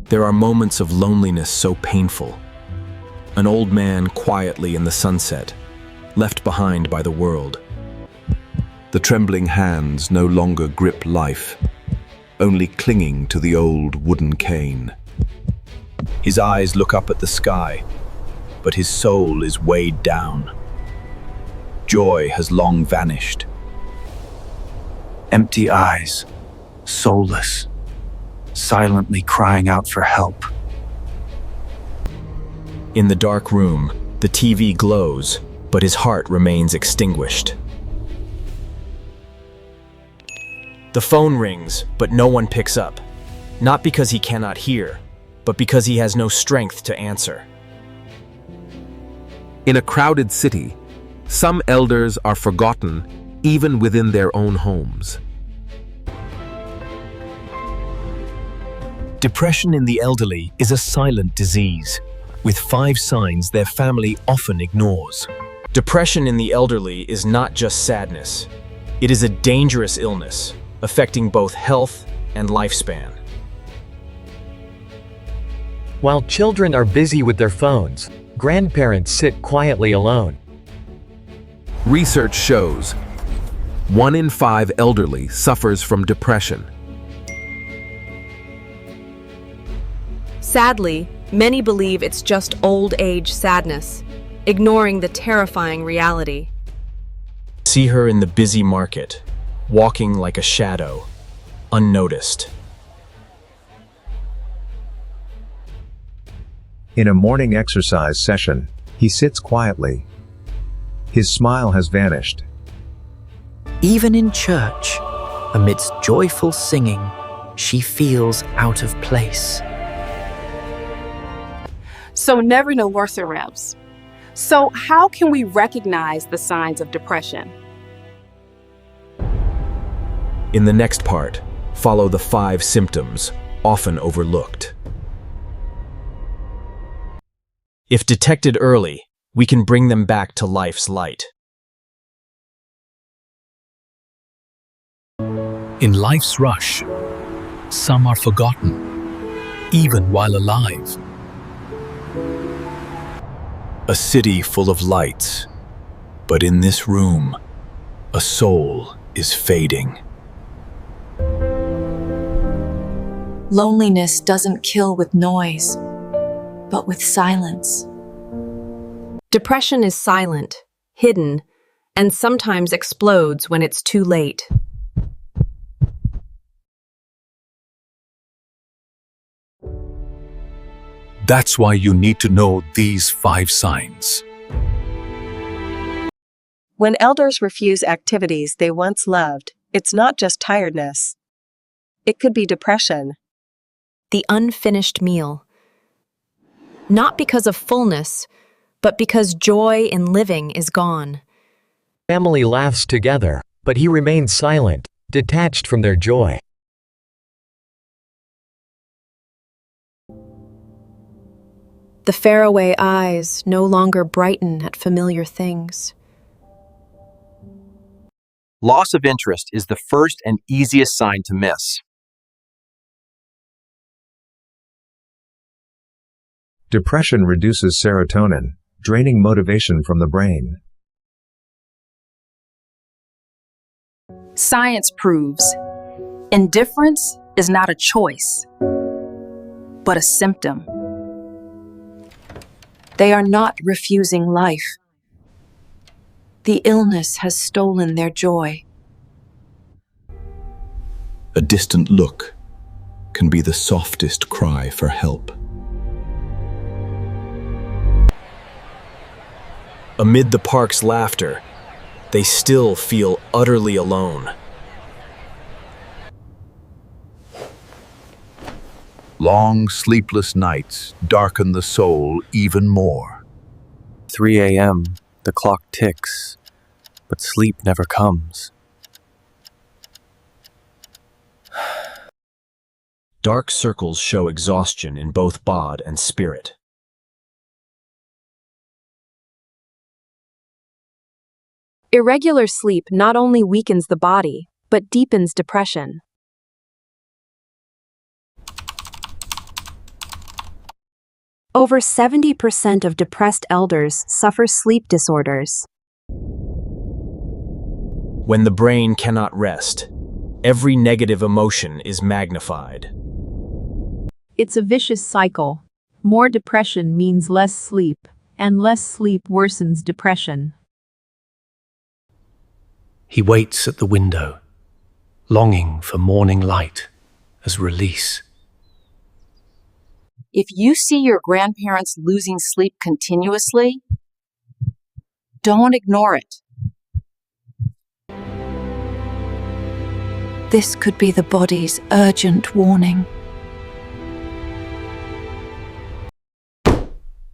There are moments of loneliness so painful. An old man quietly in the sunset, left behind by the world. The trembling hands no longer grip life, only clinging to the old wooden cane. His eyes look up at the sky, but his soul is weighed down. Joy has long vanished. Empty eyes, soulless, silently crying out for help. In the dark room, the TV glows, but his heart remains extinguished. The phone rings, but no one picks up. Not because he cannot hear, but because he has no strength to answer. In a crowded city, some elders are forgotten even within their own homes. Depression in the elderly is a silent disease, with 5 signs their family often ignores. Depression in the elderly is not just sadness. It is a dangerous illness, affecting both health and lifespan. While children are busy with their phones, grandparents sit quietly alone. Research shows 1 in 5 elderly suffers from depression. Sadly, many believe it's just old age sadness, ignoring the terrifying reality. See her in the busy market, walking like a shadow, unnoticed. In a morning exercise session, he sits quietly. His smile has vanished. Even in church, amidst joyful singing, she feels out of place. So never know worse reps. So how can we recognize the signs of depression? In the next part, follow the 5 symptoms, often overlooked. If detected early, we can bring them back to life's light. In life's rush, some are forgotten, even while alive. A city full of lights, but in this room, a soul is fading. Loneliness doesn't kill with noise, but with silence. Depression is silent, hidden, and sometimes explodes when it's too late. That's why you need to know these 5 signs. When elders refuse activities they once loved, it's not just tiredness. It could be depression. The unfinished meal. Not because of fullness, but because joy in living is gone. Family laughs together, but he remains silent, detached from their joy. The faraway eyes no longer brighten at familiar things. Loss of interest is the first and easiest sign to miss. Depression reduces serotonin, draining motivation from the brain. Science proves indifference is not a choice, but a symptom. They are not refusing life. The illness has stolen their joy. A distant look can be the softest cry for help. Amid the park's laughter, they still feel utterly alone. Long, sleepless nights darken the soul even more. 3 a.m., the clock ticks, but sleep never comes. Dark circles show exhaustion in both bod and spirit. Irregular sleep not only weakens the body, but deepens depression. Over 70% of depressed elders suffer sleep disorders. When the brain cannot rest, every negative emotion is magnified. It's a vicious cycle. More depression means less sleep, and less sleep worsens depression. He waits at the window, longing for morning light as release. If you see your grandparents losing sleep continuously, don't ignore it. This could be the body's urgent warning.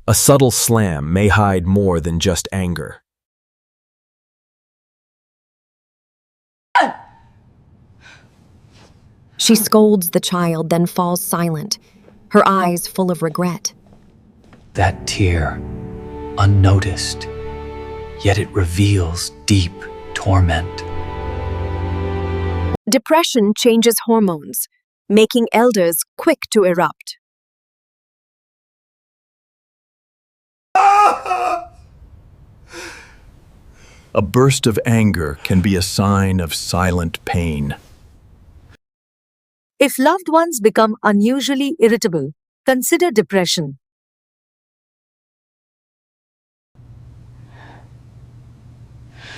A subtle slam may hide more than just anger. She scolds the child, then falls silent, her eyes full of regret. That tear, unnoticed, yet it reveals deep torment. Depression changes hormones, making elders quick to erupt. A burst of anger can be a sign of silent pain. If loved ones become unusually irritable, consider depression.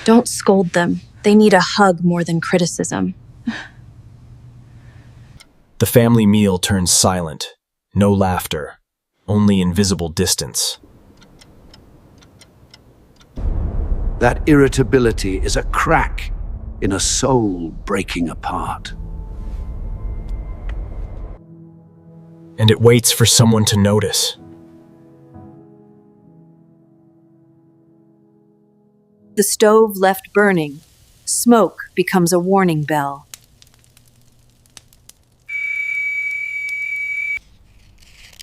Don't scold them. They need a hug more than criticism. The family meal turns silent. No laughter, only invisible distance. That irritability is a crack in a soul breaking apart. And it waits for someone to notice. The stove left burning. Smoke becomes a warning bell.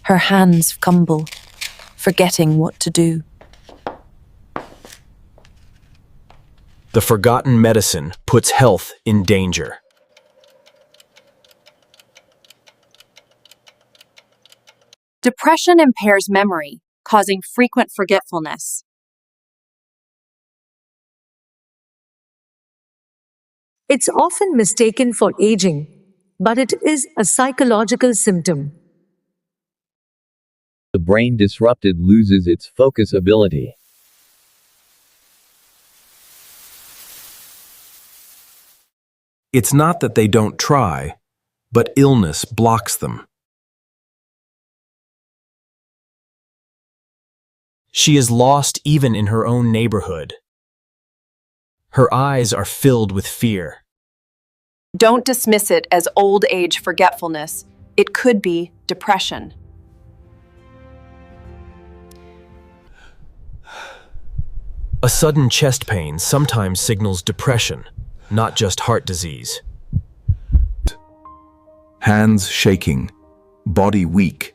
Her hands fumble, forgetting what to do. The forgotten medicine puts health in danger. Depression impairs memory, causing frequent forgetfulness. It's often mistaken for aging, but it is a psychological symptom. The brain disrupted loses its focus ability. It's not that they don't try, but illness blocks them. She is lost even in her own neighborhood. Her eyes are filled with fear. Don't dismiss it as old age forgetfulness. It could be depression. A sudden chest pain sometimes signals depression, not just heart disease. Hands shaking, body weak,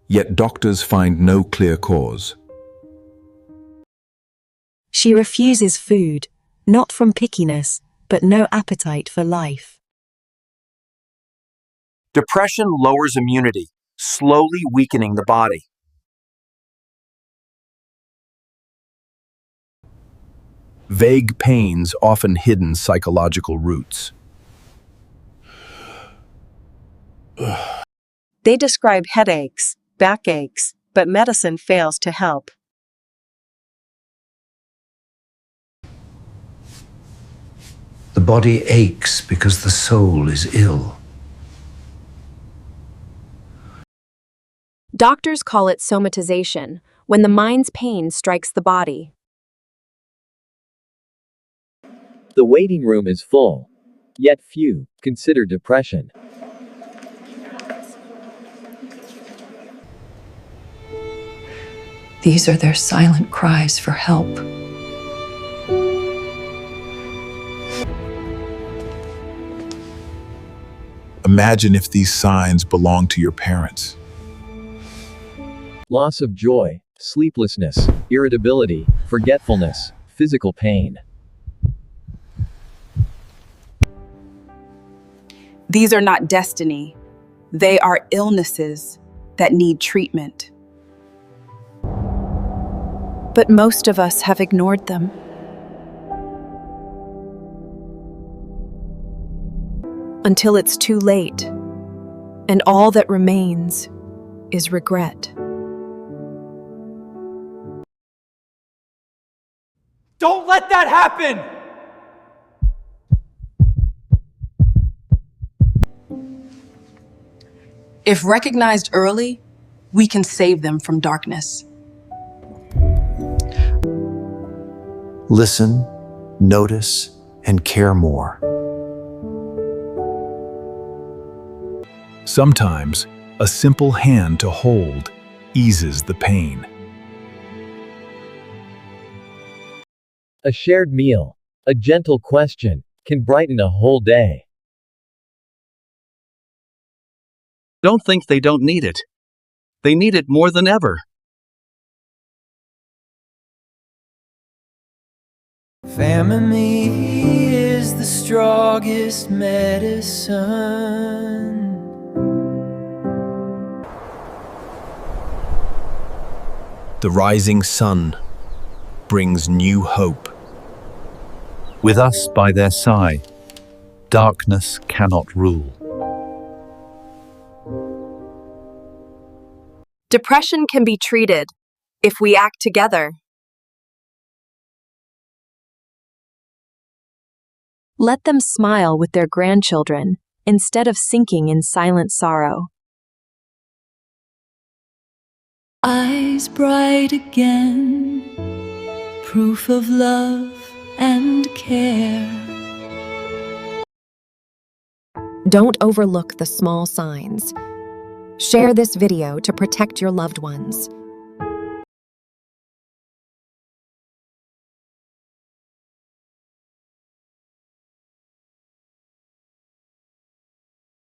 yet doctors find no clear cause. She refuses food, not from pickiness, but no appetite for life. Depression lowers immunity, slowly weakening the body. Vague pains often hidden psychological roots. They describe headaches, backaches, but medicine fails to help. The body aches because the soul is ill. Doctors call it somatization, when the mind's pain strikes the body. The waiting room is full, yet few consider depression. These are their silent cries for help. Imagine if these signs belonged to your parents. Loss of joy, sleeplessness, irritability, forgetfulness, physical pain. These are not destiny. They are illnesses that need treatment. But most of us have ignored them. Until it's too late, and all that remains is regret. Don't let that happen! If recognized early, we can save them from darkness. Listen, notice, and care more. Sometimes, a simple hand to hold eases the pain. A shared meal, a gentle question, can brighten a whole day. Don't think they don't need it. They need it more than ever. Family is the strongest medicine. The rising sun brings new hope. With us by their side, darkness cannot rule. Depression can be treated if we act together. Let them smile with their grandchildren instead of sinking in silent sorrow. Eyes bright again, proof of love and care. Don't overlook the small signs. Share this video to protect your loved ones.